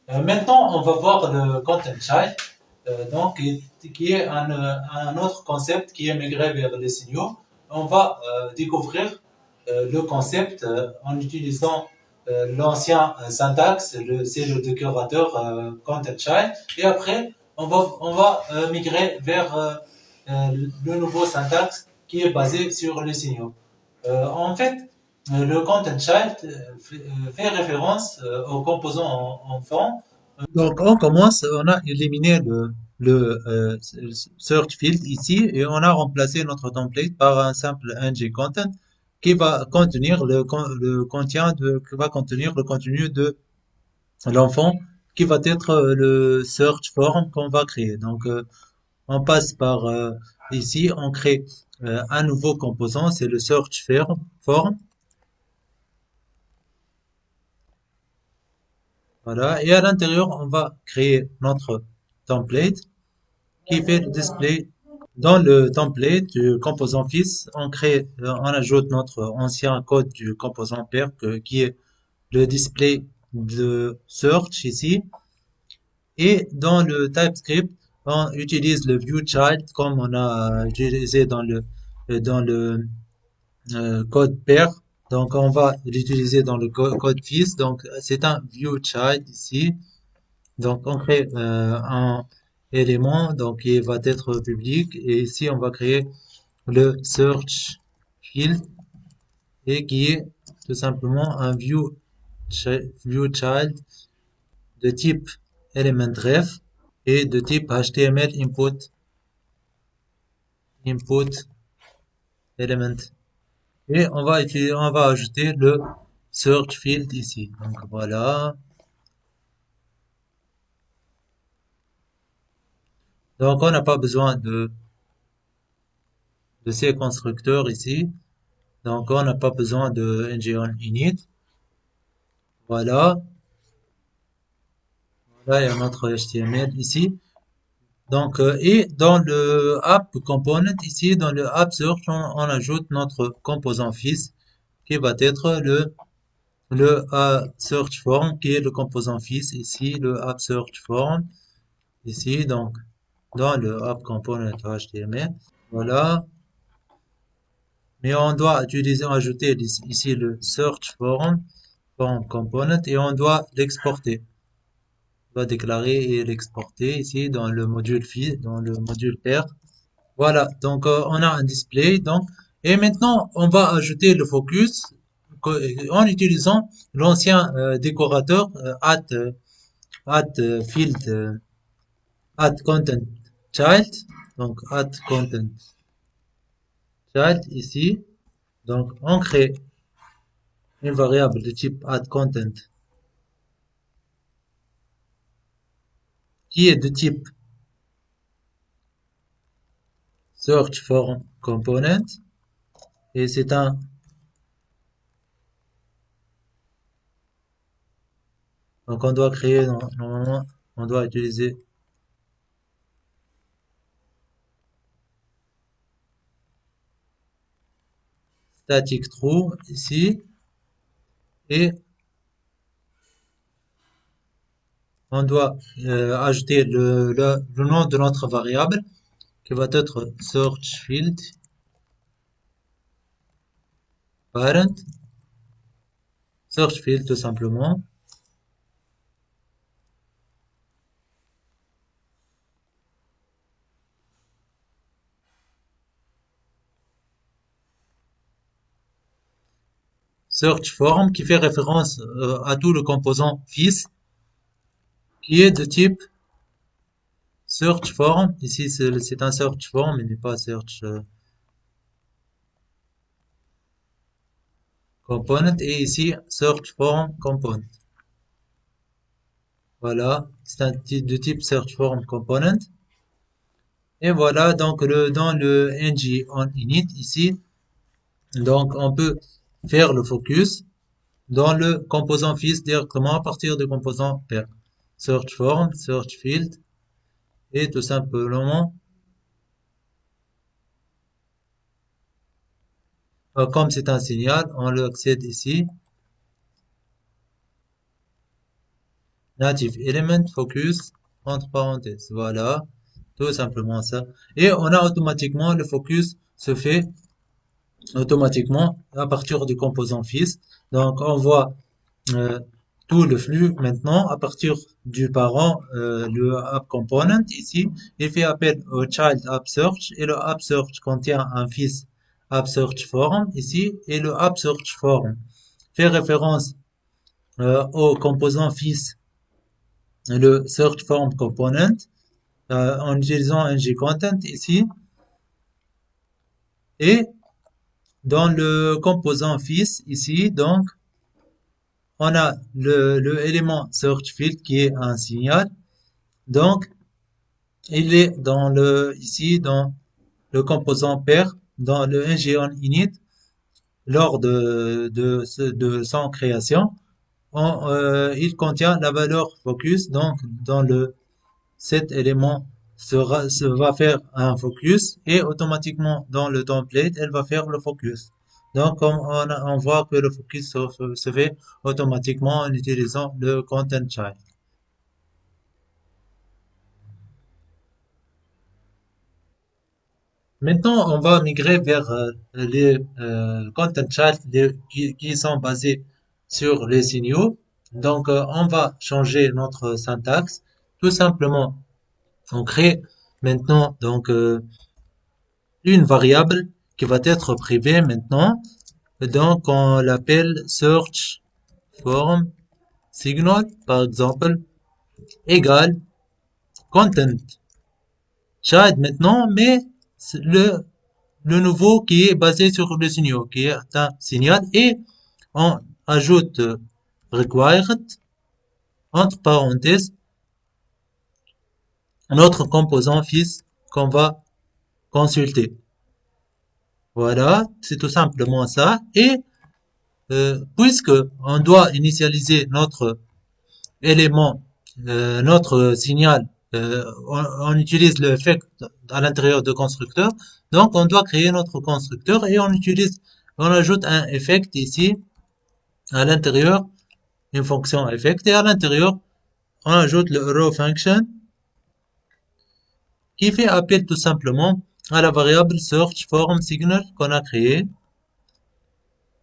Maintenant, on va voir le content child, qui est un autre concept qui est migré vers les signaux. On va découvrir le concept en utilisant l'ancien syntaxe, c'est le décorateur content child, et après, on va migrer vers le nouveau syntaxe qui est basé sur les signaux. En fait, le content child fait référence aux composants en fond. Donc, on commence, on a éliminé le search field ici et on a remplacé notre template par un simple ng content qui va contenir qui va contenir le contenu de l'enfant qui va être le search form qu'on va créer. Donc, on passe par ici, on crée un nouveau composant, c'est le form. Voilà. Et à l'intérieur, on va créer notre template qui fait le display. Dans le template du composant fils, on ajoute notre ancien code du composant père qui est le display de search ici. Et dans le TypeScript, on utilise le viewChild comme on a utilisé dans le code pair. Donc, on va l'utiliser dans le code fils. Donc, c'est un viewChild ici. Donc, on crée un élément donc qui va être public. Et ici, on va créer le search field et qui est tout simplement un viewChild de type elementRef et de type HTML input element. Et on va ajouter le search field ici. Donc voilà. Donc on n'a pas besoin de ces constructeurs ici. Donc on n'a pas besoin de ng init. Voilà. Là il y a notre HTML ici. Donc et dans le app component ici, dans le app search, on ajoute notre composant fils qui va être le search form qui est le composant fils ici, le app search form ici, donc dans le app component HTML. Voilà. Mais on doit ajouter ici le search form component et on doit l'exporter. On doit déclarer et l'exporter ici dans le module fils, dans le module pair. Voilà. Donc on a un display. Donc et maintenant on va ajouter le focus en utilisant l'ancien décorateur field content child, donc content child ici. Donc on crée une variable de type content qui est de type search form component et c'est un donc on doit créer normalement on doit utiliser static true ici et on doit ajouter le nom de notre variable qui va être search field parent search field tout simplement. Search form qui fait référence à tout le composant fils qui est de type search form. Ici, c'est un search form, il n'est pas search component. Et ici, search form component. Voilà, c'est un type de type search form component. Et voilà, donc dans le ng on init ici, donc on peut faire le focus dans le composant fils directement à partir du composant pair. Search form, search field, et tout simplement, comme c'est un signal, on le accède ici. native element focus entre parenthèses. Voilà, tout simplement ça. Et on a automatiquement le focus se fait automatiquement à partir du composant fils. Donc on voit euh, tout le flux maintenant à partir du parent, le app component ici. Il fait appel au child app search et le app search contient un fils app search form ici et le app search form fait référence au composant fils le search form component en utilisant un G-content ici et dans le composant fils ici donc on a le élément search field qui est un signal donc il est dans le ici dans le composant pair dans le ngOn init lors de son création il contient la valeur focus donc dans le cet élément se va faire un focus et automatiquement dans le template, elle va faire le focus. Donc, on voit que le focus se fait automatiquement en utilisant le content child. Maintenant, on va migrer vers les content child qui sont basés sur les signaux. Donc, on va changer notre syntaxe. Tout simplement, on crée maintenant donc une variable qui va être privée maintenant. Donc, on l'appelle search form signal, par exemple, égale content child maintenant, mais le nouveau qui est basé sur le signal, qui est un signal, et on ajoute required, entre parenthèses, notre composant fils qu'on va consulter. Voilà, c'est tout simplement ça. Et puisque on doit initialiser notre élément, notre signal, on utilise le effect à l'intérieur de constructeur, donc on doit créer notre constructeur et on ajoute un effect ici à l'intérieur, une fonction effect et à l'intérieur on ajoute le raw function qui fait appel tout simplement à la variable search form signal qu'on a créé.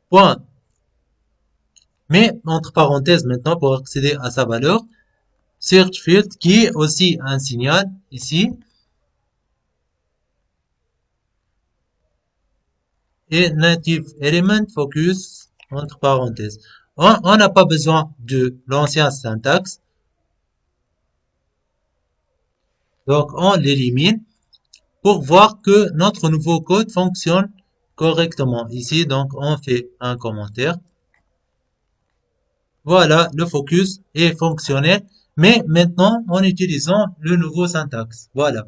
Point. Mais entre parenthèses maintenant pour accéder à sa valeur, search field qui est aussi un signal ici et native element focus entre parenthèses. On n'a pas besoin de l'ancien syntaxe, donc on l'élimine pour voir que notre nouveau code fonctionne correctement. Ici, donc on fait un commentaire. Voilà, le focus est fonctionnel, mais maintenant en utilisant le nouveau syntaxe. Voilà.